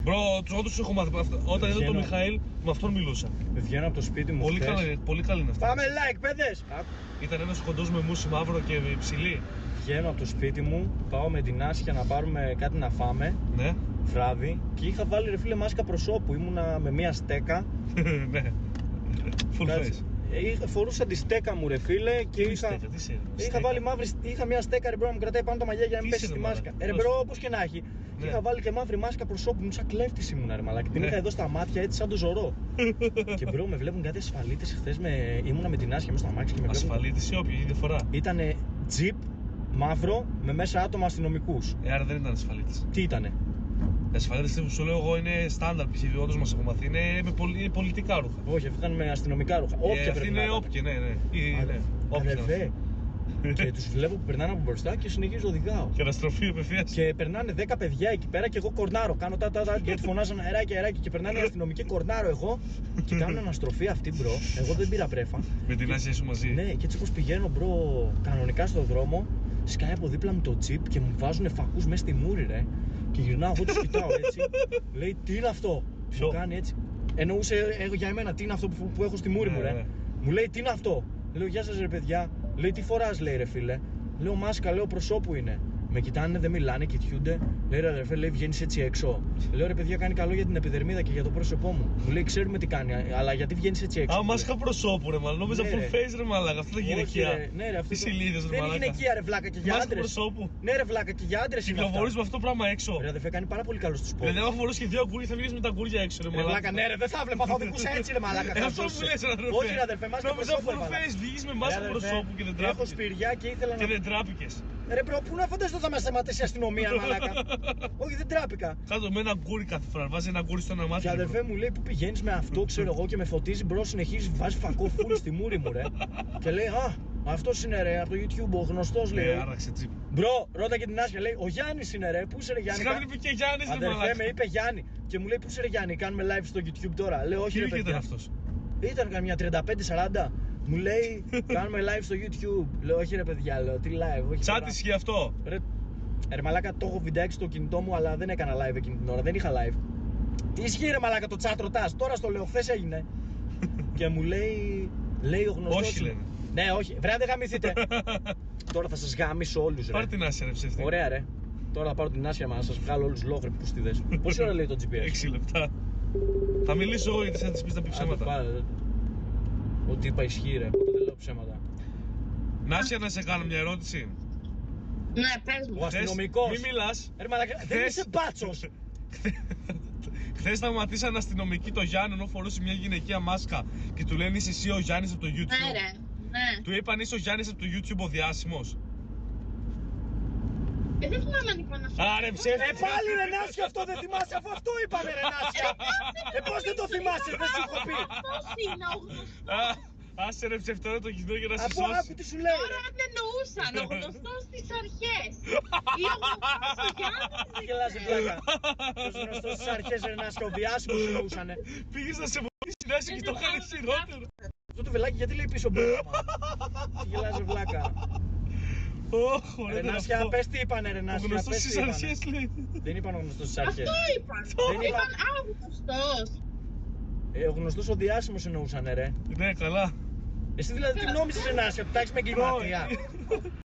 Μπρο, όντως έχω μάθει. Όταν είδα τον Μιχαήλ, με αυτόν μιλούσα. Βγαίνω από το σπίτι μου. Πολύ καλή είναι αυτή. Πάμε like, παιδες! Ήταν ένας κοντός με μουσι μαύρο και υψηλή. Βγαίνω από το σπίτι μου, πάω με την Άσια να πάρουμε κάτι να φάμε. Ναι. Βράδυ. Και είχα βάλει ρε φίλε μάσκα προσώπου. Ήμουνα με μία στέκα. Ναι. Full face. Φορούσα τη στέκα μου ρε φίλε και είχα βάλει μαύρη. Είχα μια στέκα ρε μπρο να μου κρατάει πάνω τα μαλλιά για να μην πέσει τη μάσκα. Ρε μπρο, όπως και να έχει. Και είχα βάλει και μαύρη μάσκα προσώπου μου, σαν κλέφτης ήμουνα ρε μαλάκα. Την είχα εδώ στα μάτια έτσι σαν το Ζωρό. Και μπρο, με βλέπουν κάτι ασφαλίτες χθες. Ήμουνα με την Άσια μέσα στα μάξια και με βλέπουν. Ασφαλίτες ή όποια η διαφορά. Ήτανε τζιπ μαύρο με μέσα άτομα αστυνομικούς. Άρα δεν ήταν ασφαλίτες. Τι ήτανε? Ασφαλίτες που σου λέω εγώ είναι στάνταρ π.χ. όντως μας έχω μαθεί. Είναι με πολιτικά ρούχα. Όχι, αυτή ήταν με αστυνομικά ρούχα. Όποια αυτή είναι όποια, ναι. Αδερφέ. Και τους βλέπω που περνάνε από μπροστά και συνεχίζω οδηγάω. Και αναστροφή απευθείας. Και περνάνε 10 παιδιά εκεί πέρα και εγώ κορνάρω. Κάνω γιατί φωνάζαν αεράκι. Και περνάνε οι αστυνομικοί, κορνάρω εγώ. Και κάνουν αναστροφή αυτή μπρο. Εγώ δεν πήρα πρέφα. Με την Άσια σου μαζί. Ναι, και έτσι όπως πηγαίνω μπρο κανονικά στον δρόμο, σκάει από δίπλα μου το τσιπ και μου βάζουν φακούς μέσα στη μούρη ρε. Και γυρνάω, εγώ τους κοιτάω έτσι. Λέει τι είναι αυτό? Ποιο? Μου κάνει έτσι. Εννοούσε για εμένα τι είναι αυτό που έχω στη μούρη μου ρε. Μου λέει τι είναι αυτό? Λέω γεια σας ρε παιδιά. Λέει τι φοράς λέει ρε φίλε? Λέω μάσκα, λέω προσώπου είναι. Με κοιτάνε, δεν μιλάνε, κοιτιούνται. Λέει ρε αδερφέ, λέει βγαίνεις έτσι έξω. Λέω ρε παιδιά, κάνει καλό για την επιδερμίδα και για το πρόσωπό μου. Μου λέει ξέρουμε τι κάνει, αλλά γιατί βγαίνεις έτσι έξω? Α, μάσκα προσώπου ρε μάλλον. Νόμιζα full face ρε μαλάκα. Αυτό είναι γυναικεία. Ναι, ρε, αυτό. Τι σιλίδες ρε μαλάκα. Δεν είναι γυναικεία ρε βλάκα και για άντρες. Προσώπου. Ναι, ρε βλάκα και για άντρες. Κυκλοφορείς με αυτό το πράγμα έξω. Ρε αδερφέ, κάνει πάρα πολύ καλό στους πόδους. Δεν φορούς και δύο αγκούρια, θα βγεις με τα αγκούρια έξω ρε μαλάκα. Ναι, ρε, δεν θα βλέπα, θα οδηγούσα έτσι ρε μαλάκα. Αυτό μου λες ρε αδερφέ. Όχι ρε αδερφέ, μάσκα προσώπου. Νόμιζα full face, βγεις με μάσκα προσώπου και δεν τράπηκες. Έχω σπηριά και ήθελα να. Και δεν τράπηκες. Ρε μπρο, πού να φανταστώ θα μας σταματήσει η αστυνομία, μαλάκα. Όχι, δεν τράπηκα. Κάτω με ένα γκούρι κάθε φορά. Βάζει ένα γκούρι στο ένα μάτι. Και αδερφέ μου λέει που πηγαίνεις με αυτό, ξέρω εγώ, και με φωτίζει μπρο, συνεχίζει, βάζει φακό φουλ στη μούρη μου, ρε. Και λέει, α, αυτός είναι ρε, από το YouTube, ο γνωστός λέει. Άραξε τσίπ. Μπρο, ρώτα και την Άσια, λέει, ο Γιάννης είναι ρε, πού είσαι ρε Γιάννη? Σιγά μην είπε και Γιάννης, ρε μαλάκα. Αδερφέ, με είπε Γιάννη. Και μου λέει, πού είσαι ρε Γιάννη, κάνουμε live στο YouTube τώρα. Λέω, όχι ρε παιδιά. Ήταν αυτός? Ήταν καμιά 35-40. Μου λέει, κάνουμε live στο YouTube. Λέω, όχι ρε παιδιά, λέω, τι live, όχι. Τσάτ ισχύει αυτό. Ρε μαλάκα, το έχω βιντεάκι στο κινητό μου, αλλά δεν έκανα live εκείνη την ώρα, δεν είχα live. Τι ισχύει ρε μαλάκα το chat ρωτάς, τώρα στο λέω, χθες έγινε. Και μου λέει ο γνωστός. Όχι λένε. Ναι, όχι, βρε δεν γαμηθείτε. Τώρα θα σας γαμίσω όλους ρε. Πάρε την Άσια ρε ψεύτη. Ωραία ρε. Τώρα θα πάρω την Άσια να σας βγάλω όλους λόγρε που στηδες. Πόση ώρα λέει το GPS? 6 λεπτά. Θα μιλήσω εγώ γιατί θα της πεις να πει ψέματα. Ό,τι είπα ισχύει ρε, ποτέ δεν λέω ψέματα. Νάσια, να σε κάνω μια ερώτηση. Ναι, πες μου. Ο αστυνομικός. Μη μιλάς. Ρε μαλάκα, δεν είσαι μπάτσος. Χθες σταματήσαν αστυνομικοί το Γιάννη ενώ φορούσε μια γυναικεία μάσκα και του λένε είσαι εσύ ο Γιάννης από το YouTube. Ναι, ρε. Ναι. Του είπαν είσαι ο Γιάννης από το YouTube ο διάσημος. Δεν θυμάμαι αν είπα να σου. Άρε ψεύτη. Πάλι ρε Νάσια, αυτό δεν θυμάσαι, αφού αυτό είπαμε ρε Νάσια. Πώς δεν το θυμάσαι, δεν σου έχω πει. Αυτός είναι ο γνωστός. Άσε ρε ψευτόρα το κοινό για να σε Από σώσει. άκου τι σου λέει. Τώρα δεν εννοούσαν ο γνωστός στις αρχές. Ή ο γνωστός ο Γιάννης. Γελάζε πλάκα. Τους γνωστούς στις αρχές ρε Νάσια, ο διάσημος εννοούσανε. Πήγες να σε βοηθήσει Νάσια και το έκανες χειρότερο. Αυτό το βελάκι γιατί λέει πίσω μπρόμα. Γελάζε πλάκα. Ρε Νάσια, πες τι είπανε ρε Ο Νάσια. γνωστός στις αρχές λέει. Δεν είπαν ο γνωστός στις αρχές. Αυτό είπαν. Δεν είπαν. Είπαν α, ο γνωστός. Ο γνωστός ο διάσημος εννοούσανε ρε. Ναι, καλά. Εσύ δηλαδή τι νόμιζες ρε Νάσια, που τα έχεις με εγκληματία?